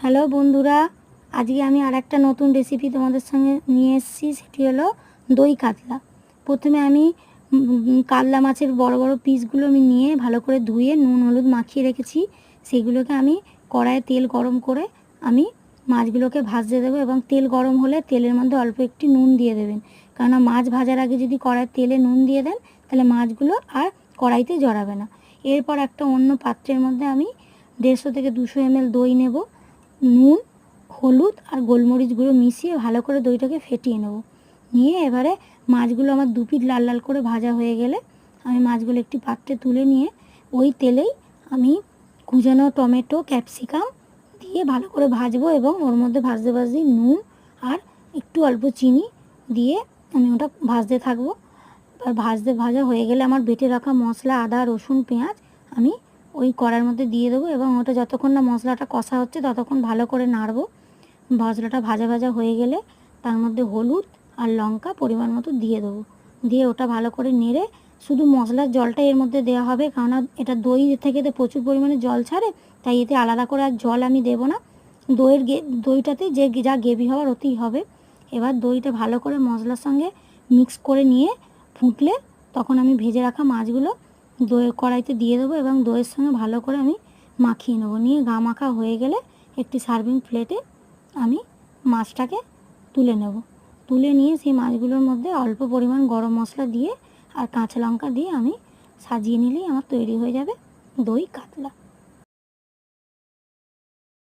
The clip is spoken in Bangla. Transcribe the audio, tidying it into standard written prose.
হ্যালো বন্ধুরা, আজকে আমি আরেকটা নতুন রেসিপি তোমাদের সঙ্গে নিয়ে এসেছি। সেটি হলো দই কাতলা। প্রথমে আমি কাতলা মাছের বড় বড় পিসগুলো আমি নিয়ে ভালো করে ধুয়ে নুন হলুদ মাখিয়ে রেখেছি। সেগুলোকে আমি কড়াইয়ে তেল গরম করে আমি মাছগুলোকে ভাজতে দেবো, এবং তেল গরম হলে তেলের মধ্যে অল্প একটু নুন দিয়ে দেবেন। কেননা মাছ ভাজার আগে যদি কড়াইয়ের তেলে নুন দিয়ে দেন তাহলে মাছগুলো আর কড়াইতে জড়াবে না। এরপর একটা অন্য পাত্রের মধ্যে আমি 150 থেকে 200 ml দই নেব। নুন, হলুদ আর গোলমরিচ গুঁড়ো মিশিয়ে ভালো করে দইটাকে ফেটিয়ে নেব। নিয়ে এবারে মাছগুলো আমার দু পিঠ লাল লাল করে ভাজা হয়ে গেলে আমি মাছগুলো একটি পাত্রে তুলে নিয়ে ওই তেলেই আমি কুচানো টমেটো, ক্যাপসিকাম দিয়ে ভালো করে ভাজবো, এবং ওর মধ্যে ভাজতে ভাজতে নুন আর একটু অল্প চিনি দিয়ে আমি ওটা ভাজতে থাকবো। আর ভাজা হয়ে গেলে আমার বেটে রাখা মশলা, আদা রসুন পেঁয়াজ আমি ওই কড়ার মধ্যে দিয়ে দেবো, এবং ওটা যতক্ষণ না মশলাটা কষা হচ্ছে ততক্ষণ ভালো করে নাড়বো। মশলাটা ভাজা ভাজা হয়ে গেলে তার মধ্যে হলুদ আর লঙ্কা পরিমাণ মতো দিয়ে দেবো। দিয়ে ওটা ভালো করে নেড়ে শুধু মশলার জলটা এর মধ্যে দেওয়া হবে, কারণ এটা দই থেকে তো প্রচুর পরিমাণে জল ছাড়ে, তাই এতে আলাদা করে আর জল আমি দেবো না। দইটাতে যে যা গ্রেভি হওয়ার ওতেই হবে। এবার দইটা ভালো করে মশলার সঙ্গে মিক্স করে নিয়ে ফুটলে তখন আমি ভেজে রাখা মাছগুলো দইয়ের কড়াইতে দিয়ে দেবো, এবং দইয়ের সঙ্গে ভালো করে আমি মাখিয়ে নেবো। নিয়ে গা মাখা হয়ে গেলে একটি সার্ভিং প্লেটে আমি মাছটাকে তুলে নেব। তুলে নিয়ে সেই মাছগুলোর মধ্যে অল্প পরিমাণ গরম মশলা দিয়ে আর কাঁচা লঙ্কা দিয়ে আমি সাজিয়ে নিলেই আমার তৈরি হয়ে যাবে দই কাতলা।